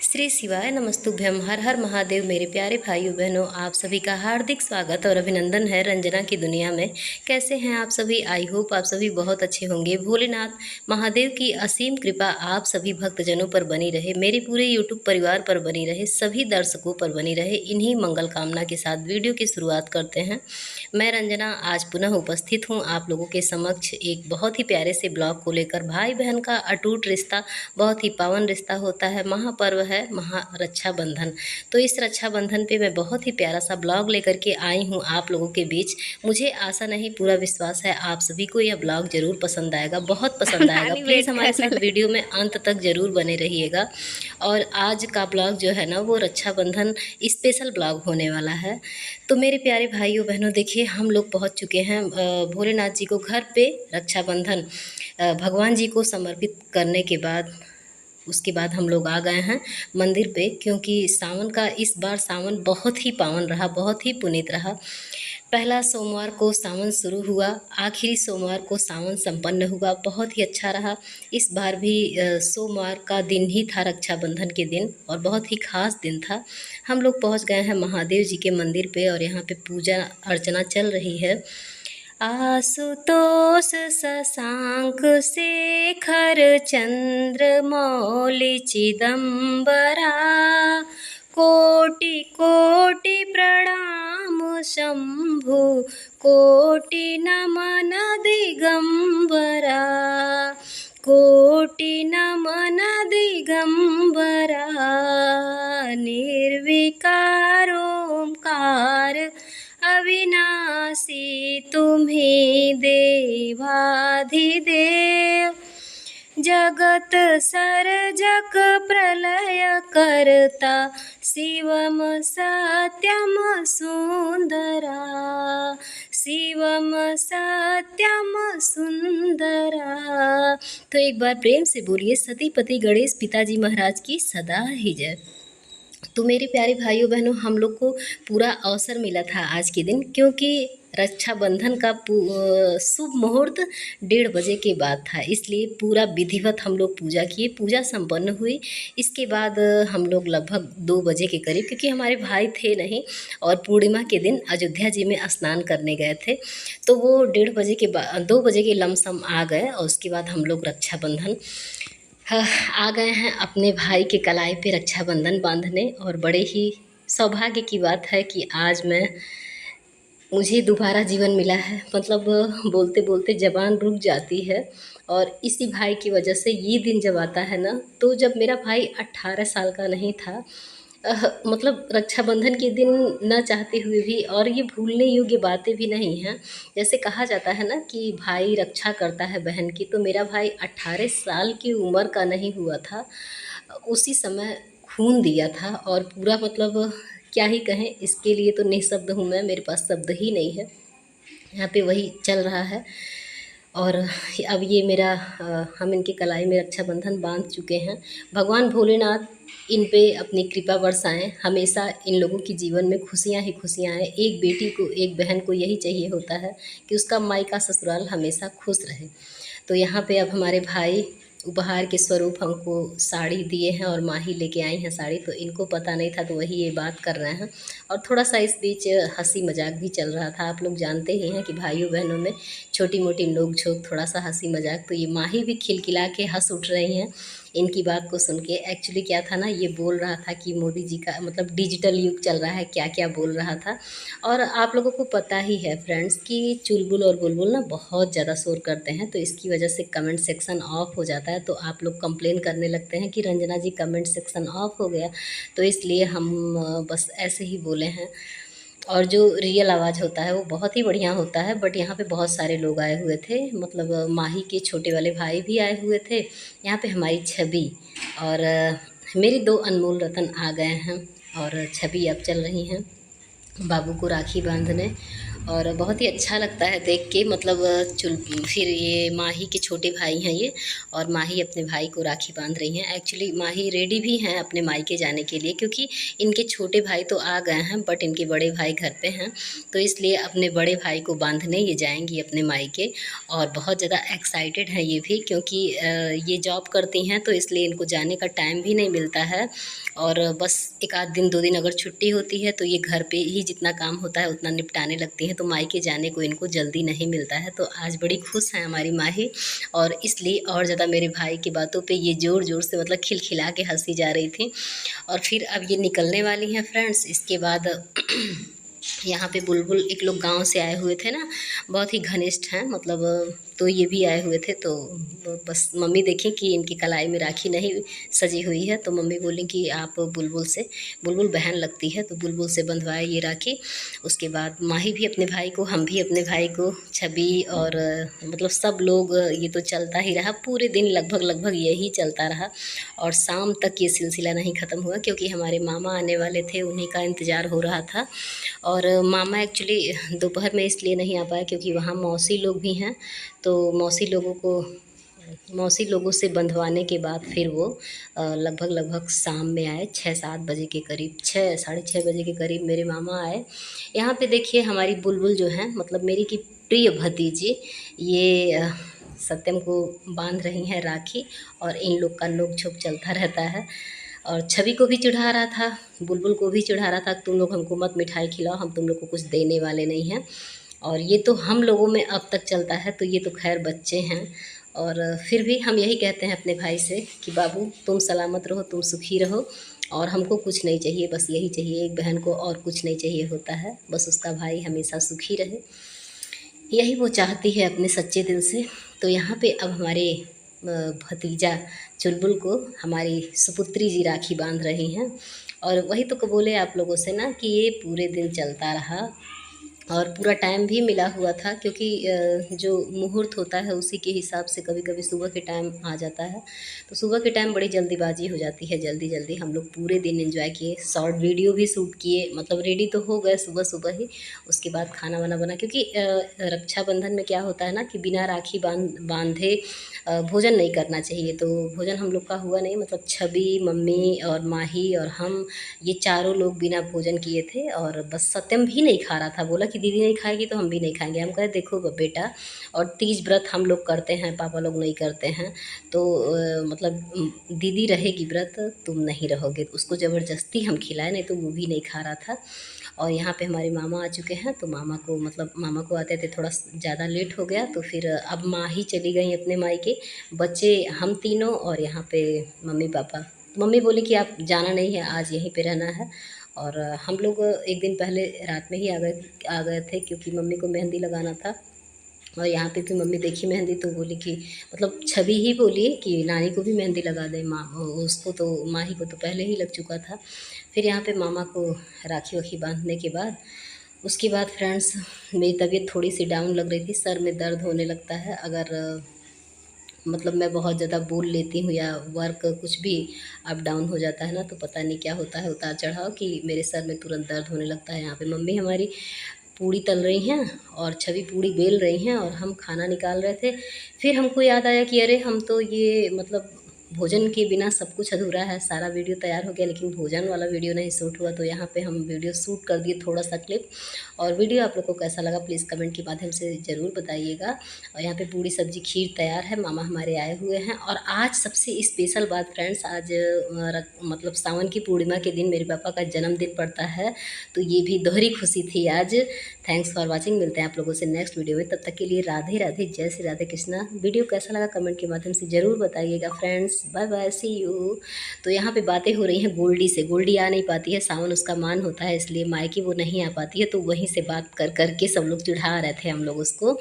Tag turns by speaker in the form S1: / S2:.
S1: श्री शिवाय नमस्तुभ्यम। हर हर महादेव। मेरे प्यारे भाइयों बहनों, आप सभी का हार्दिक स्वागत और अभिनंदन है रंजना की दुनिया में। कैसे हैं आप सभी? आई होप आप सभी बहुत अच्छे होंगे। भोलेनाथ महादेव की असीम कृपा आप सभी भक्तजनों पर बनी रहे, मेरे पूरे यूट्यूब परिवार पर बनी रहे, सभी दर्शकों पर बनी रहे। इन्हीं मंगल कामना के साथ वीडियो की शुरुआत करते हैं। मैं रंजना आज पुनः उपस्थित हूँ आप लोगों के समक्ष एक बहुत ही प्यारे से ब्लॉग को लेकर। भाई बहन का अटूट रिश्ता बहुत ही पावन रिश्ता होता है। महापर्व है रक्षाबंधन। तो इस रक्षाबंधन पे मैं बहुत ही प्यारा सा ब्लॉग लेकर के आई हूँ आप लोगों के बीच। मुझे आशा नहीं पूरा विश्वास है आप सभी को यह ब्लॉग ज़रूर पसंद आएगा, बहुत पसंद आएगा। प्लीज़ हमारे साथ वीडियो में अंत तक ज़रूर बने रहिएगा। और आज का ब्लॉग जो है ना वो रक्षाबंधन स्पेशल ब्लॉग होने वाला है। तो मेरे प्यारे भाइयों बहनों, देखिए हम लोग पहुँच चुके हैं भोलेनाथ जी को घर पे रक्षाबंधन भगवान जी को समर्पित करने के बाद। उसके बाद हम लोग आ गए हैं मंदिर पे, क्योंकि सावन का इस बार सावन बहुत ही पावन रहा, बहुत ही पुनीत रहा। पहला सोमवार को सावन शुरू हुआ, आखिरी सोमवार को सावन संपन्न हुआ, बहुत ही अच्छा रहा। इस बार भी सोमवार का दिन ही था रक्षाबंधन के दिन, और बहुत ही खास दिन था। हम लोग पहुंच गए हैं महादेव जी के मंदिर पे और यहाँ पे पूजा अर्चना चल रही है। आशुतोष शशांक शेखर चंद्र मौलि चिदंबरा, कोटि कोटि प्रणाम शंभु, कोटि नमन दिगंबरा, कोटि नमन दिगंबरा। निर्विकार ओंकार अविनाशी तुम्हें देवाधिदेव, जगत सर्जक प्रलय करता, शिवम सत्यम सुंदरा, शिवम सत्यम सुंदरा। तो एक बार प्रेम से बोलिए सतीपति गणेश पिताजी महाराज की सदा ही जय। तो मेरे प्यारे भाइयों बहनों, हम लोग को पूरा अवसर मिला था आज के दिन, क्योंकि रक्षाबंधन का शुभ मुहूर्त 1:30 बजे के बाद था, इसलिए पूरा विधिवत हम लोग पूजा किए। पूजा संपन्न हुई। इसके बाद हम लोग लगभग 2 बजे के करीब, क्योंकि हमारे भाई थे नहीं और पूर्णिमा के दिन अयोध्या जी में स्नान करने गए थे, तो वो 1:30 बजे के बाद 2 बजे के लमसम आ गए। और उसके बाद हम लोग रक्षाबंधन आ गए हैं अपने भाई के कलाई पे रक्षाबंधन बांधने। और बड़े ही सौभाग्य की बात है कि आज मुझे दोबारा जीवन मिला है। मतलब बोलते बोलते ज़बान रुक जाती है। और इसी भाई की वजह से ये दिन जब आता है ना, तो जब मेरा भाई 18 साल का नहीं था, मतलब रक्षाबंधन के दिन न चाहते हुए भी, और ये भूलने योग्य बातें भी नहीं हैं। जैसे कहा जाता है ना कि भाई रक्षा करता है बहन की, तो मेरा भाई 18 साल की उम्र का नहीं हुआ था, उसी समय खून दिया था। और पूरा मतलब क्या ही कहें, इसके लिए तो निःशब्द हूँ मैं, मेरे पास शब्द ही नहीं है। यहाँ पे वही चल रहा है। और अब ये मेरा हम इनके कलाई में रक्षाबंधन बांध चुके हैं। भगवान भोलेनाथ इन पे अपनी कृपा बरसाएं। हमेशा इन लोगों की जीवन में खुशियां ही खुशियां आएँ। एक बेटी को, एक बहन को यही चाहिए होता है कि उसका मायका ससुराल हमेशा खुश रहे। तो यहाँ पे अब हमारे भाई उपहार के स्वरूप हमको साड़ी दिए हैं, और माँ ही लेके आई हैं साड़ी, तो इनको पता नहीं था, तो वही ये बात कर रहे हैं। और थोड़ा सा इस बीच हंसी मजाक भी चल रहा था। आप लोग जानते ही हैं कि भाइयों बहनों में छोटी मोटी नोक झोंक, थोड़ा सा हंसी मजाक। तो ये माँ ही भी खिलखिला के हंस उठ रही हैं इनकी बात को सुन के। एक्चुअली क्या था ना, ये बोल रहा था कि मोदी जी का मतलब डिजिटल युग चल रहा है, क्या क्या बोल रहा था। और आप लोगों को पता ही है फ्रेंड्स कि चुलबुल और बुलबुल ना बहुत ज़्यादा शोर करते हैं, तो इसकी वजह से कमेंट सेक्शन ऑफ हो जाता है। तो आप लोग कंप्लेन करने लगते हैं कि रंजना जी कमेंट सेक्शन ऑफ हो गया, तो इसलिए हम बस ऐसे ही बोले हैं। और जो रियल आवाज़ होता है वो बहुत ही बढ़िया होता है। बट यहाँ पे बहुत सारे लोग आए हुए थे, मतलब माही के छोटे वाले भाई भी आए हुए थे। यहाँ पे हमारी छवि और मेरी 2 अनमोल रतन आ गए हैं, और छवि अब चल रही हैं बाबू को राखी बांधने। और बहुत ही अच्छा लगता है देख के। मतलब चुल फिर ये माही के छोटे भाई हैं ये, और माही अपने भाई को राखी बांध रही हैं। एक्चुअली माही रेडी भी हैं अपने मायके जाने के लिए, क्योंकि इनके छोटे भाई तो आ गए हैं बट इनके बड़े भाई घर पे हैं, तो इसलिए अपने बड़े भाई को बांधने ये जाएंगी अपने मायके। और बहुत ज़्यादा एक्साइटेड हैं ये भी, क्योंकि ये जॉब करती हैं तो इसलिए इनको जाने का टाइम भी नहीं मिलता है। और बस एक आध दिन 2 दिन अगर छुट्टी होती है तो ये घर पे ही जितना काम होता है उतना निपटाने लगती हैं, तो मायके जाने को इनको जल्दी नहीं मिलता है। तो आज बड़ी खुश हैं हमारी माही, और इसलिए और ज़्यादा मेरे भाई की बातों पे ये ज़ोर ज़ोर से मतलब खिलखिला के हंसी जा रही थी। और फिर अब ये निकलने वाली हैं फ्रेंड्स। इसके बाद यहाँ पे बुलबुल एक लोग गांव से आए हुए थे ना, बहुत ही घनिष्ठ हैं मतलब, तो ये भी आए हुए थे। तो बस मम्मी देखें कि इनकी कलाई में राखी नहीं सजी हुई है, तो मम्मी बोली कि आप बुलबुल से, बुलबुल बहन लगती है तो बुलबुल से बंधवाए ये राखी। उसके बाद माही भी अपने भाई को, हम भी अपने भाई को, छवि और मतलब सब लोग, ये तो चलता ही रहा पूरे दिन, लगभग लगभग यही चलता रहा। और शाम तक ये सिलसिला नहीं ख़त्म हुआ, क्योंकि हमारे मामा आने वाले थे, उन्हीं का इंतज़ार हो रहा था। और मामा एक्चुअली दोपहर में इसलिए नहीं आ पाए क्योंकि वहाँ मौसी लोग भी हैं, तो मौसी लोगों से बंधवाने के बाद फिर वो लगभग लगभग शाम में आए, 6-7 बजे के करीब, 6 साढ़े 6 बजे के करीब मेरे मामा आए। यहाँ पे देखिए हमारी बुलबुल जो है, मतलब मेरी की प्रिय भतीजी, ये सत्यम को बांध रही हैं राखी, और इन लोग का नोक झोंक चलता रहता है। और छवि को भी चिढ़ा रहा था, बुलबुल को भी चिढ़ा रहा था, तुम लोग हमको मत मिठाई खिलाओ, हम तुम लोग को कुछ देने वाले नहीं हैं। और ये तो हम लोगों में अब तक चलता है, तो ये तो खैर बच्चे हैं। और फिर भी हम यही कहते हैं अपने भाई से कि बाबू तुम सलामत रहो, तुम सुखी रहो, और हमको कुछ नहीं चाहिए, बस यही चाहिए, एक बहन को और कुछ नहीं चाहिए होता है, बस उसका भाई हमेशा सुखी रहे, यही वो चाहती है अपने सच्चे दिल से। तो यहाँ पे अब हमारे भतीजा चुलबुल को हमारी सुपुत्री जी राखी बांध रही हैं। और वही तो बोले आप लोगों से ना कि ये पूरे दिन चलता रहा, और पूरा टाइम भी मिला हुआ था, क्योंकि जो मुहूर्त होता है उसी के हिसाब से कभी कभी सुबह के टाइम आ जाता है, तो सुबह के टाइम बड़ी जल्दीबाजी हो जाती है। जल्दी जल्दी हम लोग पूरे दिन एंजॉय किए, शॉर्ट वीडियो भी शूट किए, मतलब रेडी तो हो गए सुबह सुबह ही। उसके बाद खाना वाना बना, क्योंकि रक्षाबंधन में क्या होता है ना कि बिना राखी बांधे भोजन नहीं करना चाहिए। तो भोजन हम लोग का हुआ नहीं, मतलब छवि, मम्मी और माही और हम, ये चारों लोग बिना भोजन किए थे। और बस सत्यम भी नहीं खा रहा था, बोला कि दीदी नहीं खाएगी तो हम भी नहीं खाएंगे। हम कहे देखो बेटा, और तीज व्रत हम लोग करते हैं, पापा लोग नहीं करते हैं, तो मतलब दीदी रहेगी व्रत, तुम नहीं रहोगे। उसको ज़बरदस्ती हम खिलाए, नहीं तो वो भी नहीं खा रहा था। और यहाँ पे हमारे मामा आ चुके हैं, तो मामा को मतलब मामा को आते थे थोड़ा ज़्यादा लेट हो गया, तो फिर अब माँ ही चली गई अपने मायके, बच्चे हम तीनों और यहाँ पे मम्मी पापा। मम्मी बोली कि आप जाना नहीं है, आज यहीं पे रहना है। और हम लोग एक दिन पहले रात में ही आ गए थे, क्योंकि मम्मी को मेहंदी लगाना था। और यहाँ पे भी मम्मी देखी मेहंदी, तो बोली कि मतलब छवि ही बोली कि नानी को भी मेहंदी लगा दे, माँ उसको तो, माही को तो पहले ही लग चुका था। फिर यहाँ पे मामा को राखी वाखी बांधने के बाद, उसके बाद फ्रेंड्स मेरी तबीयत थोड़ी सी डाउन लग रही थी, सर में दर्द होने लगता है अगर मतलब मैं बहुत ज़्यादा बोल लेती हूँ या वर्क कुछ भी अप डाउन हो जाता है ना, तो पता नहीं क्या होता है उतार चढ़ाव, कि मेरे सर में तुरंत दर्द होने लगता है। यहाँ पे मम्मी हमारी पूड़ी तल रही हैं और छवि पूड़ी बेल रही हैं, और हम खाना निकाल रहे थे। फिर हमको याद आया कि अरे हम तो ये मतलब भोजन के बिना सब कुछ अधूरा है। सारा वीडियो तैयार हो गया लेकिन भोजन वाला वीडियो नहीं शूट हुआ, तो यहाँ पे हम वीडियो शूट कर दिए थोड़ा सा क्लिप। और वीडियो आप लोग को कैसा लगा प्लीज़ कमेंट के माध्यम से ज़रूर बताइएगा। और यहाँ पे पूरी सब्जी खीर तैयार है, मामा हमारे आए हुए हैं। और आज सबसे स्पेशल बात फ्रेंड्स, आज मतलब सावन की पूर्णिमा के दिन मेरे पापा का जन्मदिन पड़ता है, तो ये भी दोहरी खुशी थी आज। थैंक्स फॉर वॉचिंग, मिलते हैं आप लोगों से नेक्स्ट वीडियो में, तब तक के लिए राधे राधे, जय श्री राधे कृष्णा। वीडियो कैसा लगा कमेंट के माध्यम से ज़रूर बताइएगा friends. Bye bye, see you. तो यहाँ पे बातें हो रही हैं गोल्डी से, गोल्डी आ नहीं पाती है, सावन उसका मान होता है इसलिए मायके वो नहीं आ पाती है, तो वहीं से बात कर कर के सब लोग चिढ़ा रहे थे हम लोग उसको। तो